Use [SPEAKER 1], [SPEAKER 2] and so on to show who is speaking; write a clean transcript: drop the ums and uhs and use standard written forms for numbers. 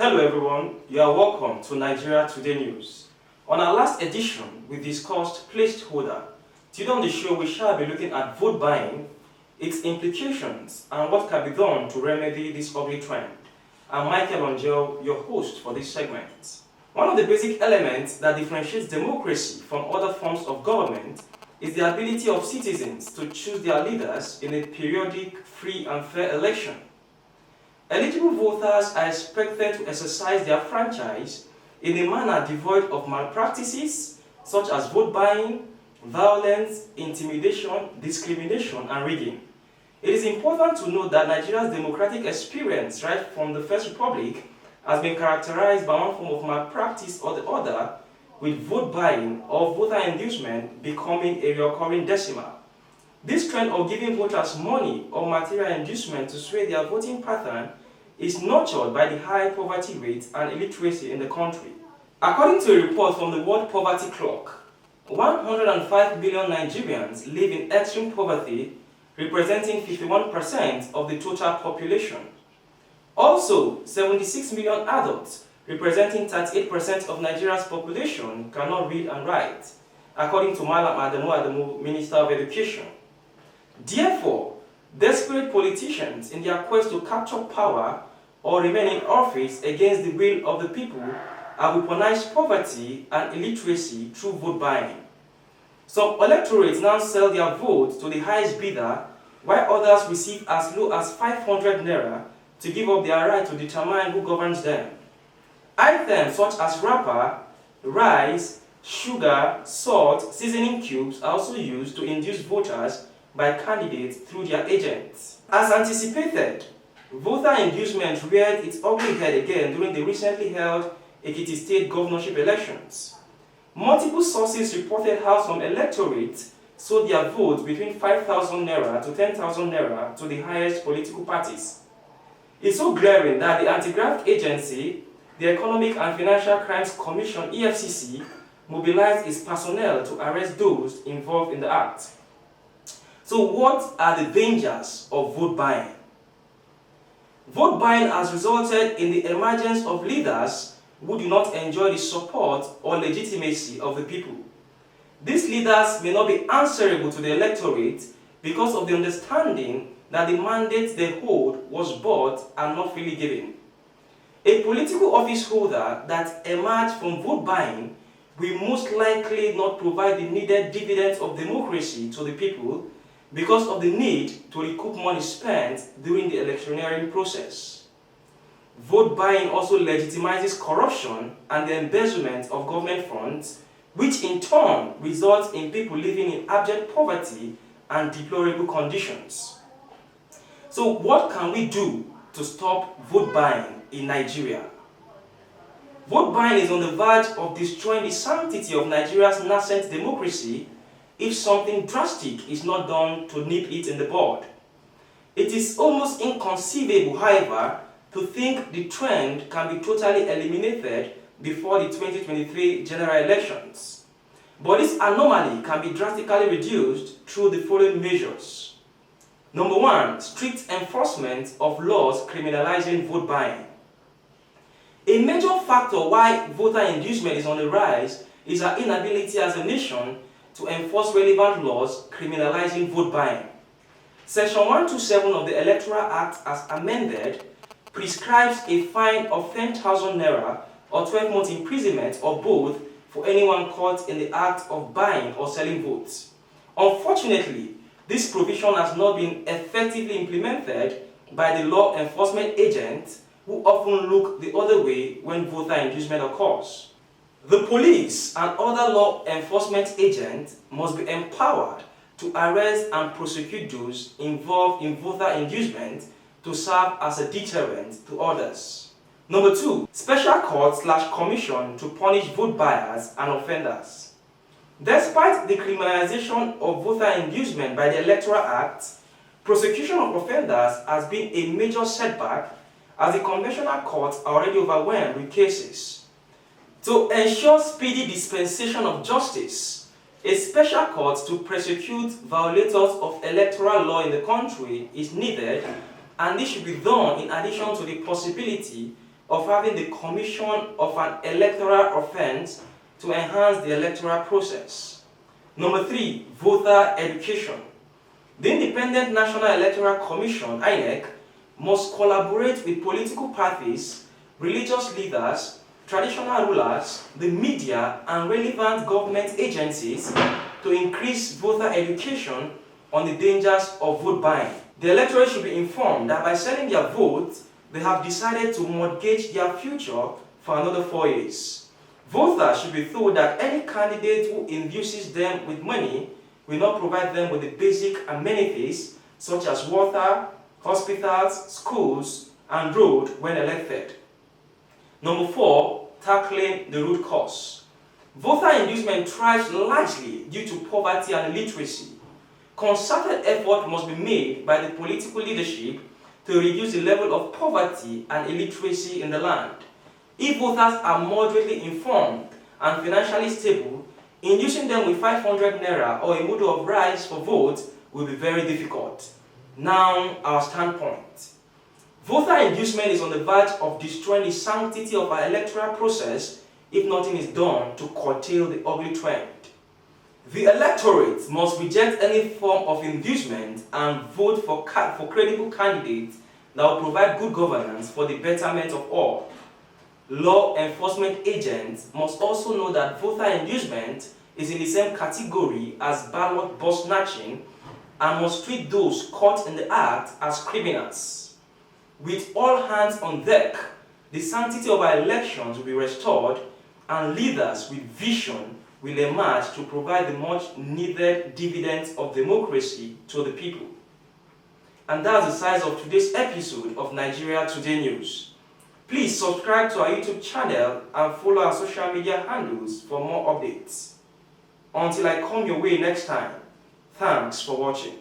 [SPEAKER 1] Hello everyone, you are welcome to Nigeria Today News. On our last edition, we discussed placeholder. Today on the show, we shall be looking at vote buying, its implications, and what can be done to remedy this ugly trend. I'm Michael Angel, your host for this segment. One of the basic elements that differentiates democracy from other forms of government is the ability of citizens to choose their leaders in a periodic, free and fair election. Eligible voters are expected to exercise their franchise in a manner devoid of malpractices such as vote buying, violence, intimidation, discrimination, and rigging. It is important to note that Nigeria's democratic experience right from the First Republic has been characterized by one form of malpractice or the other, with vote buying or voter inducement becoming a recurring decimal. This trend of giving voters money or material inducement to sway their voting pattern is nurtured by the high poverty rate and illiteracy in the country. According to a report from the World Poverty Clock, 105 million Nigerians live in extreme poverty, representing 51% of the total population. Also, 76 million adults, representing 38% of Nigeria's population, cannot read and write, according to Malam Adamu, Minister of Education. Therefore, desperate politicians, in their quest to capture power or remain in office against the will of the people, have weaponized poverty and illiteracy through vote buying. Some electorates now sell their votes to the highest bidder, while others receive as low as 500 naira to give up their right to determine who governs them. Items such as wrapper, rice, sugar, salt, seasoning cubes are also used to induce voters by candidates through their agents. As anticipated, voter inducement reared its ugly head again during the recently held Ekiti State governorship elections. Multiple sources reported how some electorates sold their votes between 5,000 naira to 10,000 naira to the highest political parties. It's so glaring that the Anti-Graft Agency, the Economic and Financial Crimes Commission (EFCC), mobilized its personnel to arrest those involved in the act. So what are the dangers of vote buying? Vote buying has resulted in the emergence of leaders who do not enjoy the support or legitimacy of the people. These leaders may not be answerable to the electorate because of the understanding that the mandate they hold was bought and not freely given. A political office holder that emerged from vote buying will most likely not provide the needed dividends of democracy to the people because of the need to recoup money spent during the electioneering process. Vote buying also legitimizes corruption and the embezzlement of government funds, which in turn results in people living in abject poverty and deplorable conditions. So what can we do to stop vote buying in Nigeria? Vote buying is on the verge of destroying the sanctity of Nigeria's nascent democracy if something drastic is not done to nip it in the bud. It is almost inconceivable, however, to think the trend can be totally eliminated before the 2023 general elections. But this anomaly can be drastically reduced through the following measures. Number one, strict enforcement of laws criminalizing vote buying. A major factor why voter inducement is on the rise is our inability as a nation to enforce relevant laws criminalizing vote buying. Section 127 of the Electoral Act as amended prescribes a fine of 10,000 naira or 12 months imprisonment or both for anyone caught in the act of buying or selling votes. Unfortunately, this provision has not been effectively implemented by the law enforcement agents who often look the other way when voter inducement occurs. The police and other law enforcement agents must be empowered to arrest and prosecute those involved in voter inducement to serve as a deterrent to others. Number two, special court/commission to punish vote buyers and offenders. Despite the criminalization of voter inducement by the Electoral Act, prosecution of offenders has been a major setback as the conventional courts are already overwhelmed with cases. To ensure speedy dispensation of justice, a special court to prosecute violators of electoral law in the country is needed, and this should be done in addition to the possibility of having the commission of an electoral offense to enhance the electoral process. Number 3, voter education. The Independent National Electoral Commission, INEC, must collaborate with political parties, religious leaders, traditional rulers, the media, and relevant government agencies to increase voter education on the dangers of vote buying. The electorate should be informed that by selling their vote, they have decided to mortgage their future for another 4 years. Voters should be told that any candidate who induces them with money will not provide them with the basic amenities such as water, hospitals, schools, and road when elected. Number 4, tackling the root cause. Voter inducement thrives largely due to poverty and illiteracy. Concerted effort must be made by the political leadership to reduce the level of poverty and illiteracy in the land. If voters are moderately informed and financially stable, inducing them with 500 naira or a mudu of rice for vote will be very difficult. Now, our standpoint. Voter inducement is on the verge of destroying the sanctity of our electoral process if nothing is done to curtail the ugly trend. The electorate must reject any form of inducement and vote for credible candidates that will provide good governance for the betterment of all. Law enforcement agents must also know that voter inducement is in the same category as ballot box snatching and must treat those caught in the act as criminals. With all hands on deck, the sanctity of our elections will be restored and leaders with vision will emerge to provide the much needed dividends of democracy to the people. And that's the size of today's episode of Nigeria Today News. Please subscribe to our YouTube channel and follow our social media handles for more updates. Until I come your way next time, thanks for watching.